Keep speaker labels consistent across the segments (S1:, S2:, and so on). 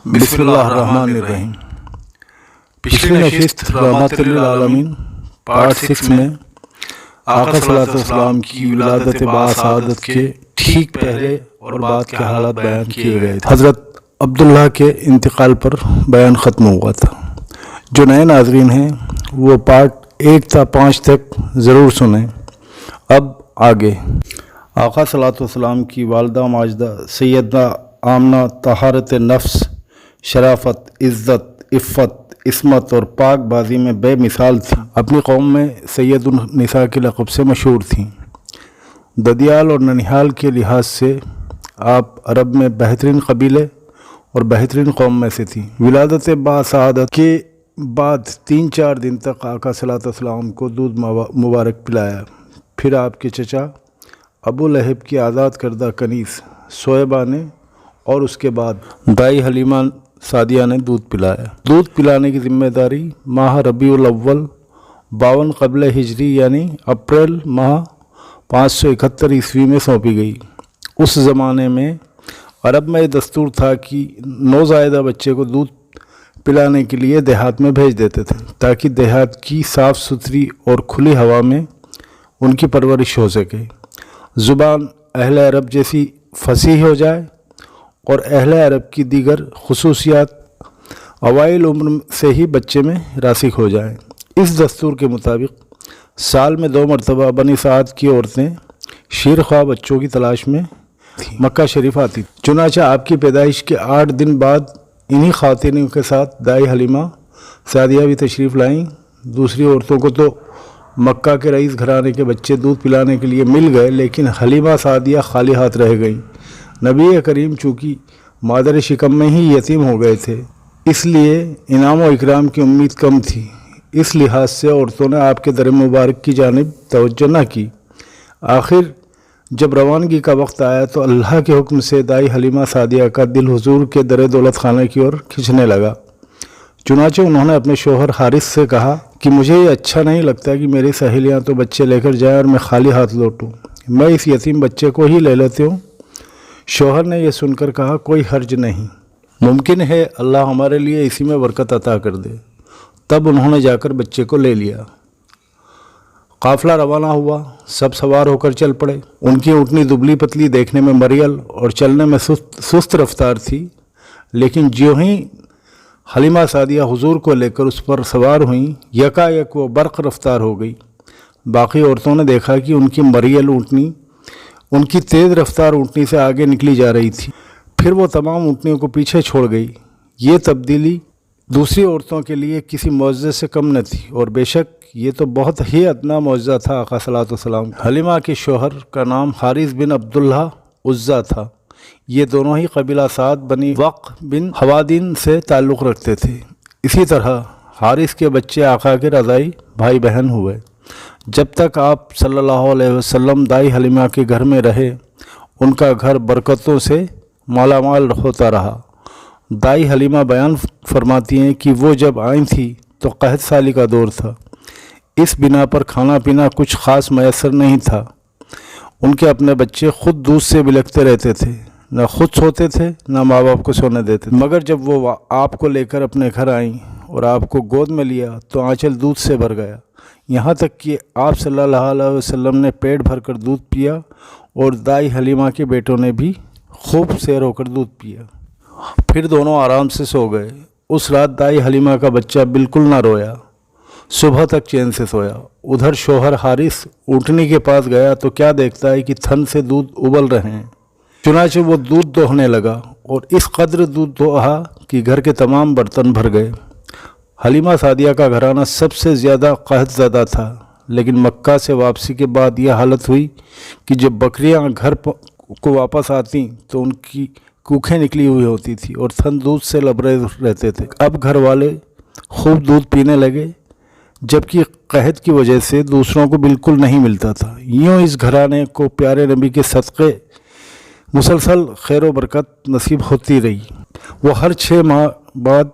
S1: बिस्मिल्लाहिर्रहमानिर्रहीम। पिछली नशिस्त रहमतुल लिल आलमीन पार्ट 6 में आका सल्लल्लाहु अलैहि वसल्लम की विलादत बासआदत के ठीक पहले और बाद के हालात बयान किए गए थे। हज़रत अब्दुल्ला के इंतकाल पर बयान ख़त्म हुआ था। जो नए नाज़रीन हैं वो पार्ट 1 से 5 तक ज़रूर सुनें। अब आगे आका सल्लल्लाहु अलैहि वसल्लम की वालिदा माजिदा सैयदा आमना तहारत नफ्स, शराफत, इज़्ज़त, इफ़्फ़त, इस्मत और पाक बाजी में बेमिसाल थी। अपनी कौम में सैयदुन निसा के लक़ब से मशहूर थीं। ददियाल और ननिहाल के लिहाज से आप अरब में बेहतरीन कबीले और बेहतरीन कौम में से थीं। विलादत बासआदत के बाद 3-4 दिन तक आका सल्लल्लाहु अलैहि वसल्लम को दूध मुबारक पिलाया। फिर आपके चचा अबू लहब की आज़ाद करदा कनीज़ सोएबा ने और उसके बाद दाई हलीमा सादिया ने दूध पिलाया। दूध पिलाने की जिम्मेदारी माह रबीउल अव्वल 52 क़ब्ल हिजरी यानी अप्रैल माह 571 ईस्वी में सौंपी गई। उस ज़माने में अरब में दस्तूर था कि नौज़ायदा बच्चे को दूध पिलाने के लिए देहात में भेज देते थे ताकि देहात की साफ़ सुथरी और खुली हवा में उनकी परवरिश हो सके, ज़ुबान अहले अरब जैसी फसीह हो जाए और अहले अरब की दीगर खुसूसियात अवाइल उम्र से ही बच्चे में रासिक हो जाएं। इस दस्तूर के मुताबिक साल में 2 मरतबा बनी साद की औरतें शीरख्वाह बच्चों की तलाश में मक्का शरीफ आती। चुनाचा आपकी पैदाइश के 8 दिन बाद इन्हीं ख़वातीनों के साथ दाई हलीमा सादिया भी तशरीफ़ लाईं। दूसरी औरतों को तो मक्का के रईस घराने के बच्चे दूध पिलाने के लिए मिल गए, लेकिन हलीमा सादिया खाली हाथ रह गईं। नबी करीम चूँकि मादर शिकम में ही यतीम हो गए थे, इसलिए इनाम व इकराम की उम्मीद कम थी। इस लिहाज से औरतों ने आपके दर मुबारक की जानिब तवज्जो न की। आखिर जब रवानगी का वक्त आया तो अल्लाह के हुक्म से दाई हलीमा सादिया का दिल हुजूर के दर दौलत खाने की ओर खिंचने लगा। चुनाचे उन्होंने अपने शोहर हारिस से कहा कि मुझे ये अच्छा नहीं लगता कि मेरी सहेलियाँ तो बच्चे लेकर जाएं और मैं खाली हाथ लौटूँ। मैं इस यतीम बच्चे को ही ले लेती हूँ। शोहर ने यह सुनकर कहा, कोई हर्ज नहीं, मुमकिन है अल्लाह हमारे लिए इसी में बरकत अता कर दे। तब उन्होंने जाकर बच्चे को ले लिया। काफ़िला रवाना हुआ। सब सवार होकर चल पड़े। उनकी ऊँटनी दुबली पतली, देखने में मरियल और चलने में सुस्त रफ्तार थी, लेकिन ज्यों ही हलीमा सादिया हुजूर को लेकर उस पर सवार हुई, यकायक वो बर्क़ रफ्तार हो गई। बाकी औरतों ने देखा कि उनकी मरियल ऊँटनी उनकी तेज़ रफ्तार ऊँटनी से आगे निकली जा रही थी। फिर वो तमाम ऊँटनियों को पीछे छोड़ गई। ये तब्दीली दूसरी औरतों के लिए किसी मौजज़े से कम न थी, और बेशक ये तो बहुत ही अदना मौजज़ा था। आका सल्लल्लाहु अलैहि वसल्लम हलीमा के शोहर का नाम हारिस बिन अब्दुल्ला उज़्ज़ा था। ये दोनों ही कबीला साद बनी वक़ बिन हवादिन से ताल्लुक़ रखते थे। इसी तरह हारिस के बच्चे आका के रज़ाई भाई बहन हुए। जब तक आप सल्लल्लाहु अलैहि वसल्लम दाई हलीमा के घर में रहे, उनका घर बरकतों से मालामाल होता रहा। दाई हलीमा बयान फरमाती हैं कि वो जब आई थी तो कहत साली का दौर था। इस बिना पर खाना पीना कुछ ख़ास मैसर नहीं था। उनके अपने बच्चे खुद दूध से बिलखते रहते थे, न खुद सोते थे न माँ बाप को सोने देते। मगर जब वो आपको लेकर अपने घर आईं और आपको गोद में लिया तो आंचल दूध से भर गया। यहाँ तक कि आप सल्लल्लाहु अलैहि वसल्लम ने पेट भरकर दूध पिया और दाई हलीमा के बेटों ने भी खूब सैर होकर दूध पिया। फिर दोनों आराम से सो गए। उस रात दाई हलीमा का बच्चा बिल्कुल ना रोया, सुबह तक चैन से सोया। उधर शोहर हारिस ऊँटनी के पास गया तो क्या देखता है कि थन से दूध उबल रहे हैं। चुनाचे वो दूध दोहने लगा और इस कदर दूध दोहा कि घर के तमाम बर्तन भर गए। हलीमा सादिया का घराना सबसे ज़्यादा कहत ज़दा था, लेकिन मक्का से वापसी के बाद यह हालत हुई कि जब बकरियां घर को वापस आती तो उनकी कूखें निकली हुई होती थी और थन दूध से लबरेज रहते थे। अब घर वाले खूब दूध पीने लगे, जबकि कहत की वजह से दूसरों को बिल्कुल नहीं मिलता था। यूँ इस घराने को प्यारे नबी के सदक़े मुसलसल खैर व बरकत नसीब होती रही। वो हर 6 माह बाद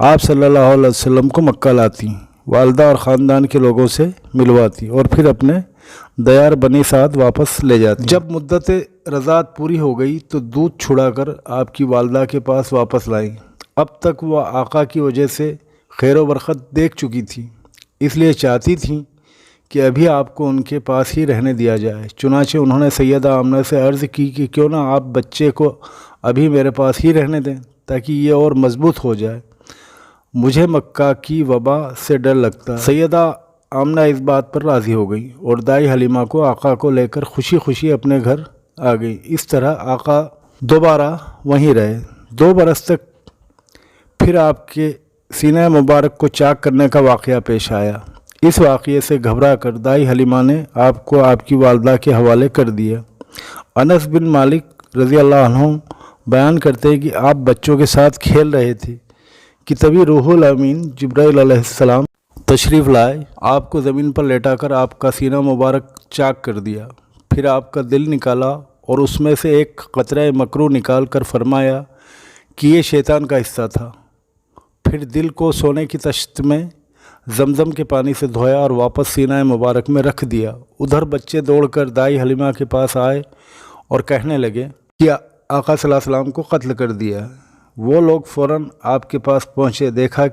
S1: आप सल्लल्लाहु अलैहि वसल्लम को मक्का लाती, वालदा और ख़ानदान के लोगों से मिलवाती और फिर अपने दयार बनी साथ वापस ले जाती। जब मुद्दत रज़ात पूरी हो गई तो दूध छुड़ाकर आपकी वालदा के पास वापस लाई। اب تک وہ آقا کی وجہ سے خیر و برکت دیکھ چکی تھی، اس لیے چاہتی تھیں کہ ابھی آپ کو ان کے پاس ہی رہنے دیا جائے۔ چنانچہ انہوں نے سیدہ آمنہ سے عرض کی کہ کیوں نہ آپ بچے کو ابھی میرے پاس ہی رہنے دیں تاکہ یہ اور مضبوط ہو جائے، مجھے مکہ کی وبا سے ڈر لگتا ہے۔ سیدہ آمنہ اس بات پر راضی ہو گئی اور دائی حلیمہ کو آقا کو لے کر خوشی خوشی اپنے گھر آ گئی۔ اس طرح آقا دوبارہ وہیں رہے 2 برس تک۔ پھر آپ کے سینہ مبارک کو چاک کرنے کا واقعہ پیش آیا۔ اس واقعے سے گھبرا کر دائی حلیمہ نے آپ کو آپ کی والدہ کے حوالے کر دیا۔ انس بن مالک رضی اللہ عنہ بیان کرتے ہیں کہ آپ بچوں کے ساتھ کھیل رہے تھے کہ تبھی روح الامین جبرائیل علیہ السلام تشریف لائے، آپ کو زمین پر لیٹا کر آپ کا سینہ مبارک چاک کر دیا، پھر آپ کا دل نکالا اور اس میں سے ایک قطرہ مکروہ نکال کر فرمایا کہ یہ شیطان کا حصہ تھا۔ پھر دل کو سونے کی طشت میں زمزم کے پانی سے دھویا اور واپس سینہ مبارک میں رکھ دیا۔ ادھر بچے دوڑ کر دائی حلیمہ کے پاس آئے اور کہنے لگے کہ آقا صلی اللہ علیہ وسلم کو قتل کر دیا۔ وہ لوگ فوراً آپ کے پاس پہنچے، دیکھا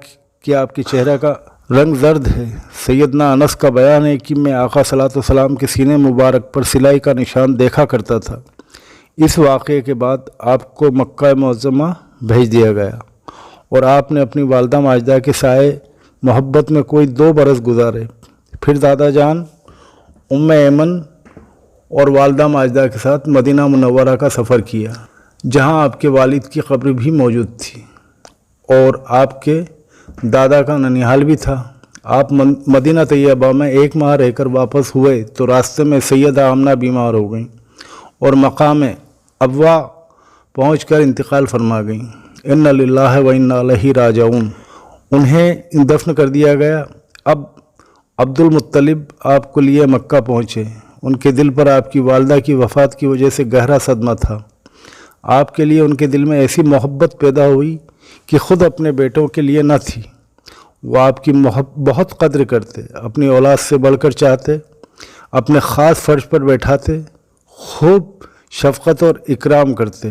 S1: کہ آپ کے چہرے کا رنگ زرد ہے۔ سیدنا انس کا بیان ہے کہ میں آقا صلی اللہ علیہ وسلم کے سینے مبارک پر سلائی کا نشان دیکھا کرتا تھا۔ اس واقعے کے بعد آپ کو مکہ معظمہ بھیج دیا گیا اور آپ نے اپنی والدہ ماجدہ کے سائے محبت میں کوئی 2 برس گزارے۔ پھر دادا جان ام ایمن اور والدہ ماجدہ کے ساتھ مدینہ منورہ کا سفر کیا، جہاں آپ کے والد کی قبر بھی موجود تھی اور آپ کے دادا کا ننیھال بھی تھا۔ آپ مدینہ طیبہ میں 1 ماہ رہ کر واپس ہوئے تو راستے میں سیدہ آمنہ بیمار ہو گئیں اور مقام ابوا پہنچ کر انتقال فرما گئیں۔ ان للہ و انا الیہ راجعون۔ انہیں دفن کر دیا گیا۔ اب عبد المطلب آپ کو لیے مکہ پہنچے۔ ان کے دل پر آپ کی والدہ کی وفات کی وجہ سے گہرا صدمہ تھا۔ آپ کے لیے ان کے دل میں ایسی محبت پیدا ہوئی کہ خود اپنے بیٹوں کے لیے نہ تھی۔ وہ آپ کی بہت قدر کرتے، اپنی اولاد سے بڑھ کر چاہتے، اپنے خاص فرش پر بیٹھاتے، خوب شفقت اور اکرام کرتے،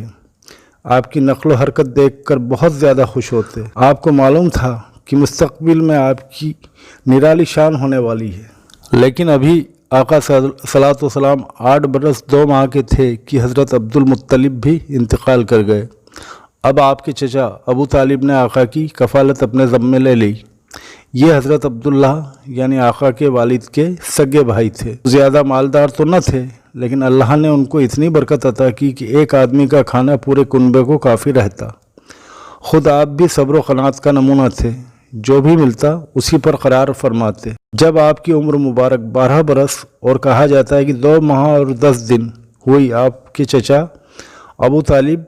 S1: آپ کی نقل و حرکت دیکھ کر بہت زیادہ خوش ہوتے۔ آپ کو معلوم تھا کہ مستقبل میں آپ کی نرالی شان ہونے والی ہے، لیکن ابھی آقا صلی اللہ علیہ وسلم 8 برس 2 ماہ کے تھے کہ حضرت عبد المطلب بھی انتقال کر گئے۔ اب آپ کے چچا ابو طالب نے آقا کی کفالت اپنے ذمے لے لی۔ یہ حضرت عبداللہ یعنی آقا کے والد کے سگے بھائی تھے۔ زیادہ مالدار تو نہ تھے، لیکن اللہ نے ان کو اتنی برکت عطا کی کہ ایک آدمی کا کھانا پورے کنبے کو کافی رہتا۔ خود آپ بھی صبر و قناعت کا نمونہ تھے، جو بھی ملتا اسی پر قرار فرماتے۔ جب آپ کی عمر مبارک 12 برس اور کہا جاتا ہے کہ 2 ماہ اور 10 دن ہوئی، آپ کے چچا ابو طالب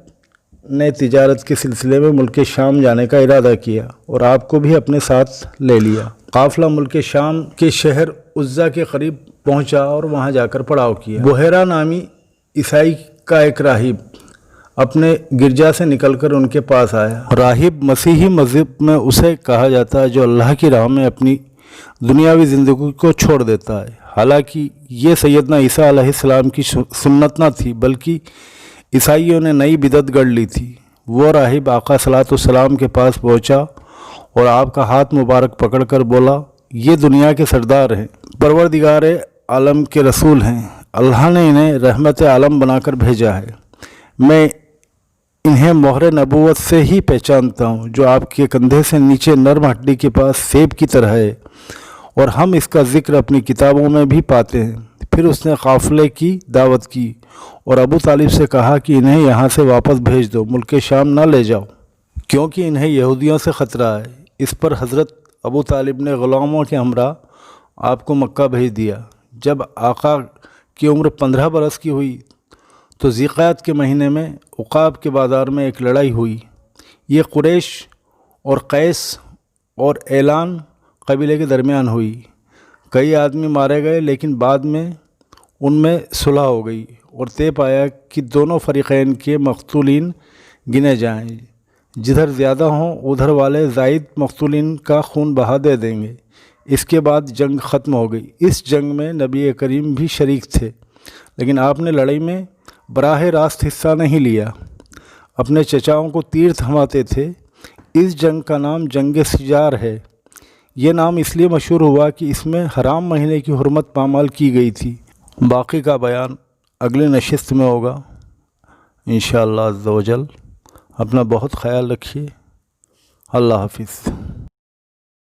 S1: نے تجارت کے سلسلے میں ملک شام جانے کا ارادہ کیا اور آپ کو بھی اپنے ساتھ لے لیا۔ قافلہ ملک شام کے شہر عزہ کے قریب پہنچا اور وہاں جا کر پڑاؤ کیا۔ بحیرہ نامی عیسائی کا ایک راہب اپنے گرجا سے نکل کر ان کے پاس آیا۔ راہب مسیحی مذہب میں اسے کہا جاتا ہے جو اللہ کی راہ میں اپنی دنیاوی زندگی کو چھوڑ دیتا ہے۔ حالانکہ یہ سیدنا عیسیٰ علیہ السلام کی سنت نہ تھی، بلکہ عیسائیوں نے نئی بدعت گڑھ لی تھی۔ وہ راہب آقا صلی اللہ علیہ وسلم کے پاس پہنچا اور آپ کا ہاتھ مبارک پکڑ کر بولا، یہ دنیا کے سردار ہیں، پروردگار عالم کے رسول ہیں، اللہ نے انہیں رحمت عالم بنا کر بھیجا ہے۔ میں انہیں مہر نبوت سے ہی پہچانتا ہوں، جو آپ کے کندھے سے نیچے نرم ہڈی کے پاس سیب کی طرح ہے، اور ہم اس کا ذکر اپنی کتابوں میں بھی پاتے ہیں۔ پھر اس نے قافلے کی دعوت کی اور ابو طالب سے کہا کہ انہیں یہاں سے واپس بھیج دو، ملک شام نہ لے جاؤ، کیونکہ انہیں یہودیوں سے خطرہ ہے۔ اس پر حضرت ابو طالب نے غلاموں کے ہمراہ آپ کو مکہ بھیج دیا۔ جب آقا کی عمر 15 برس کی ہوئی تو ذیقعد کے مہینے میں عقاب کے بازار میں ایک لڑائی ہوئی۔ یہ قریش اور قیس اور اعلان قبیلے کے درمیان ہوئی۔ کئی آدمی مارے گئے، لیکن بعد میں ان میں صلح ہو گئی اور طے پایا کہ دونوں فریقین کے مقتولین گنے جائیں، جدھر زیادہ ہوں ادھر والے زائد مقتولین کا خون بہا دے دیں گے۔ اس کے بعد جنگ ختم ہو گئی۔ اس جنگ میں نبی کریم بھی شریک تھے، لیکن آپ نے لڑائی میں براہ راست حصہ نہیں لیا، اپنے چچاؤں کو تیر تھماتے تھے۔ اس جنگ کا نام جنگ سجار ہے۔ یہ نام اس لیے مشہور ہوا کہ اس میں حرام مہینے کی حرمت پامال کی گئی تھی۔ باقی کا بیان اگلے نشست میں ہوگا انشاءاللہ عز و جل۔ اپنا بہت خیال رکھیے۔ اللہ حافظ۔